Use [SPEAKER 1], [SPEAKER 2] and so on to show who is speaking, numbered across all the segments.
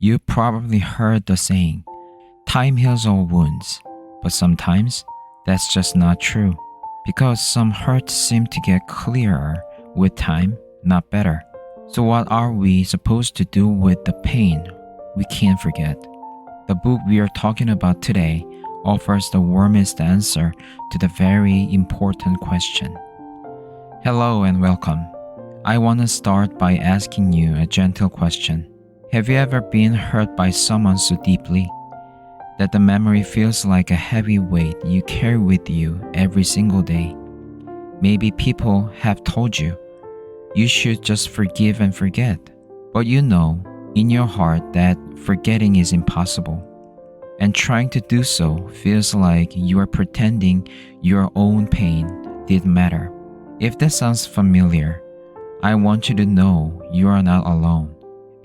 [SPEAKER 1] You probably heard the saying, time heals all wounds, but sometimes that's just not true because some hurts seem to get clearer with time, not better. So, what are we supposed to do with the pain we can't forget? The book we are talking about today offers the warmest answer to the very important question. Hello and welcome. I want to start by asking you a gentle question. Have you ever been hurt by someone so deeply that the memory feels like a heavy weight you carry with you every single day? Maybe people have told you should just forgive and forget, but you know in your heart that forgetting is impossible, and trying to do so feels like you are pretending your own pain didn't matter. If that sounds familiar, I want you to know you are not alone.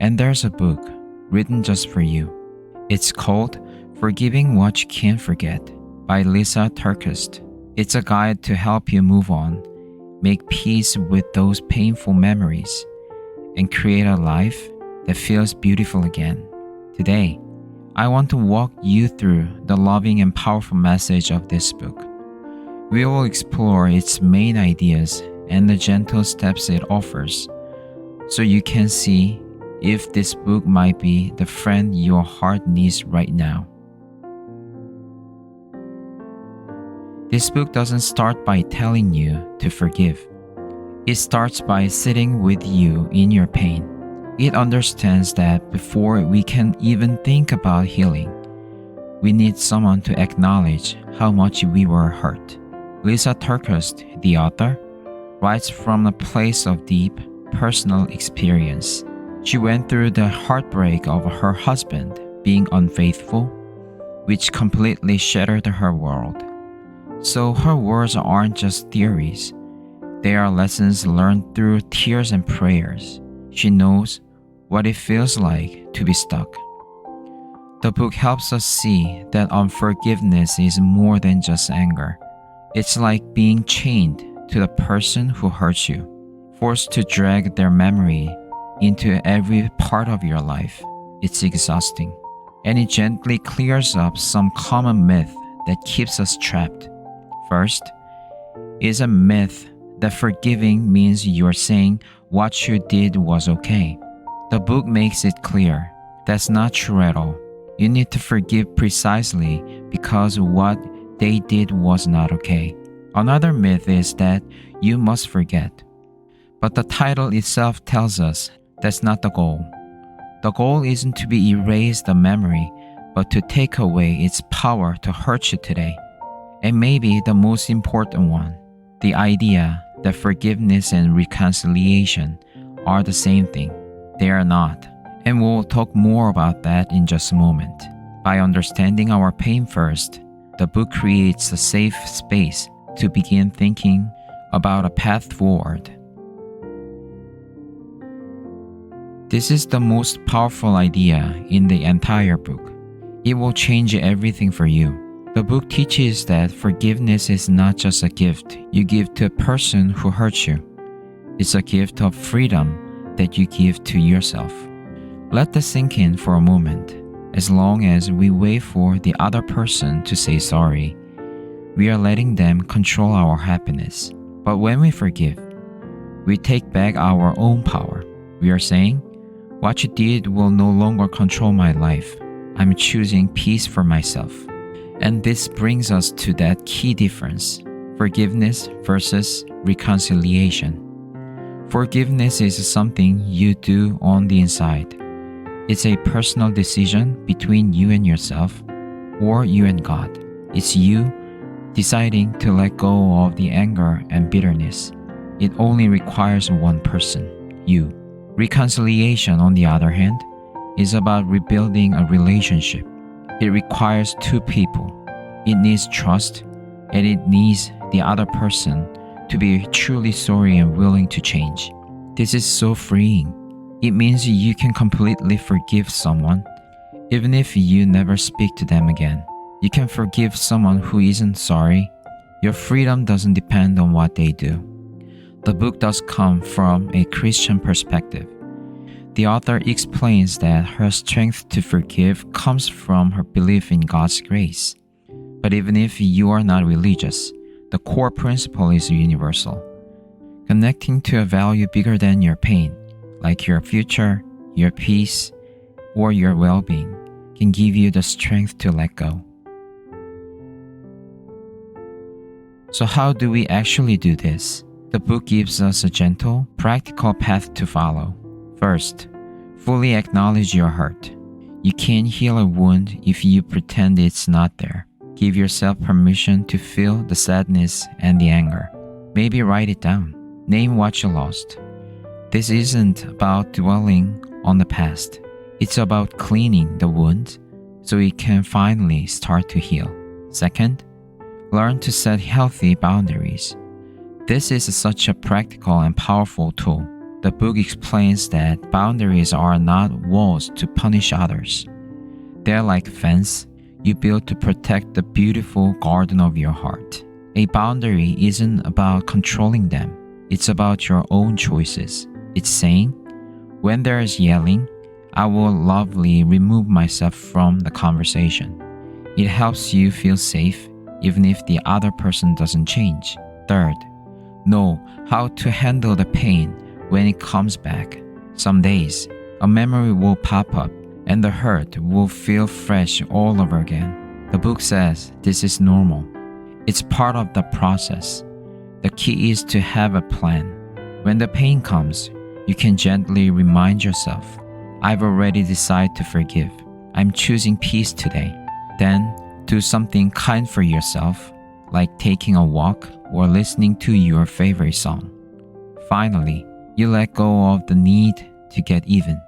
[SPEAKER 1] And there's a book written just for you. It's called Forgiving What You Can't Forget by Lysa Terkeurst. It's a guide to help you move on, make peace with those painful memories, and create a life that feels beautiful again. Today, I want to walk you through the loving and powerful message of this book. We will explore its main ideas and the gentle steps it offers, so you can see if this book might be the friend your heart needs right now. This book doesn't start by telling you to forgive. It starts by sitting with you in your pain. It understands that before we can even think about healing, we need someone to acknowledge how much we were hurt. Lysa Terkeurst, the author, writes from a place of deep, personal experience. She went through the heartbreak of her husband being unfaithful, which completely shattered her world. So her words aren't just theories. They are lessons learned through tears and prayers. She knows what it feels like to be stuck. The book helps us see that unforgiveness is more than just anger. It's like being chained to the person who hurts you, forced to drag their memory into every part of your life. It's exhausting, and it gently clears up some common myth that keeps us trapped. First, is a myth that forgiving means you're saying what you did was okay. The book makes it clear that's not true at all. You need to forgive precisely because what they did was not okay. Another myth is that you must forget. But the title itself tells us that's not the goal. The goal isn't to be erase the memory, but to take away its power to hurt you today. And maybe the most important one, the idea that forgiveness and reconciliation are the same thing. They are not. And we'll talk more about that in just a moment. By understanding our pain first, the book creates a safe space to begin thinking about a path forward. This is the most powerful idea in the entire book. It will change everything for you. The book teaches that forgiveness is not just a gift you give to a person who hurts you. It's a gift of freedom that you give to yourself. Let this sink in for a moment. As long as we wait for the other person to say sorry, we are letting them control our happiness. But when we forgive, we take back our own power. We are saying, what you did will no longer control my life. I'm choosing peace for myself. And this brings us to that key difference, forgiveness versus reconciliation. Forgiveness is something you do on the inside. It's a personal decision between you and yourself, or you and God. It's you deciding to let go of the anger and bitterness. It only requires one person, you. Reconciliation, on the other hand, is about rebuilding a relationship. It requires two people. It needs trust, and it needs the other person to be truly sorry and willing to change. This is so freeing. It means you can completely forgive someone, even if you never speak to them again. You can forgive someone who isn't sorry. Your freedom doesn't depend on what they do. The book does come from a Christian perspective. The author explains that her strength to forgive comes from her belief in God's grace. But even if you are not religious, the core principle is universal. Connecting to a value bigger than your pain, like your future, your peace, or your well-being, can give you the strength to let go. So how do we actually do this? The book gives us a gentle, practical path to follow. First, fully acknowledge your hurt. You can't heal a wound if you pretend it's not there. Give yourself permission to feel the sadness and the anger. Maybe write it down. Name what you lost. This isn't about dwelling on the past. It's about cleaning the wound so it can finally start to heal. Second, learn to set healthy boundaries. This is such a practical and powerful tool. The book explains that boundaries are not walls to punish others. They're like a fence you build to protect the beautiful garden of your heart. A boundary isn't about controlling them. It's about your own choices. It's saying, when there is yelling, I will lovingly remove myself from the conversation. It helps you feel safe even if the other person doesn't change. Third, know how to handle the pain when it comes back. Some days, a memory will pop up and the hurt will feel fresh all over again. The book says this is normal. It's part of the process. The key is to have a plan. When the pain comes, you can gently remind yourself, I've already decided to forgive. I'm choosing peace today. Then, do something kind for yourself, like taking a walk or listening to your favorite song. Finally, you let go of the need to get even.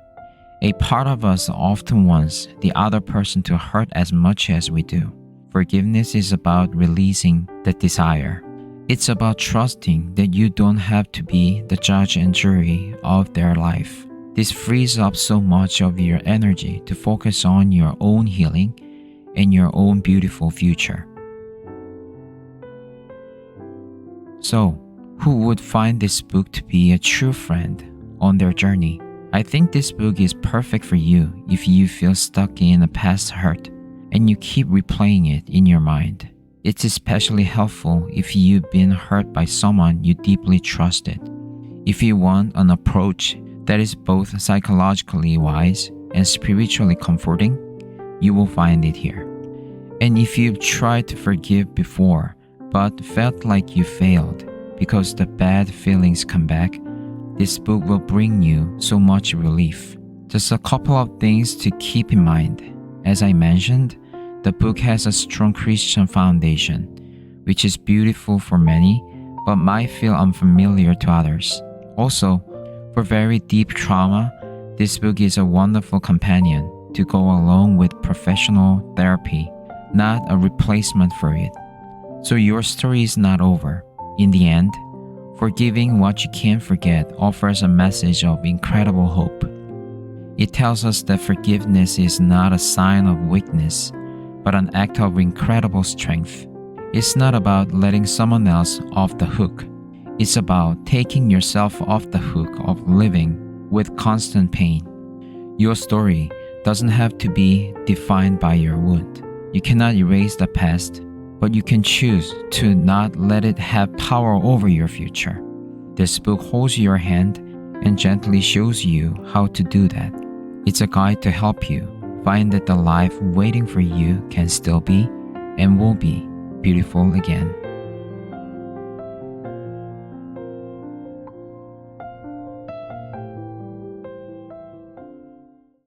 [SPEAKER 1] A part of us often wants the other person to hurt as much as we do. Forgiveness is about releasing the desire. It's about trusting that you don't have to be the judge and jury of their life. This frees up so much of your energy to focus on your own healing and your own beautiful future. So, who would find this book to be a true friend on their journey? I think this book is perfect for you if you feel stuck in a past hurt and you keep replaying it in your mind. It's especially helpful if you've been hurt by someone you deeply trusted. If you want an approach that is both psychologically wise and spiritually comforting, you will find it here. And if you've tried to forgive before but felt like you failed because the bad feelings come back, this book will bring you so much relief. Just a couple of things to keep in mind. As I mentioned, the book has a strong Christian foundation, which is beautiful for many, but might feel unfamiliar to others. Also, for very deep trauma, this book is a wonderful companion to go along with professional therapy, not a replacement for it. So your story is not over. In the end, forgiving what you can't forget offers a message of incredible hope. It tells us that forgiveness is not a sign of weakness, but an act of incredible strength. It's not about letting someone else off the hook. It's about taking yourself off the hook of living with constant pain. Your story doesn't have to be defined by your wound. You cannot erase the past, but you can choose to not let it have power over your future. This book holds your hand and gently shows you how to do that. It's a guide to help you find that the life waiting for you can still be and will be beautiful again.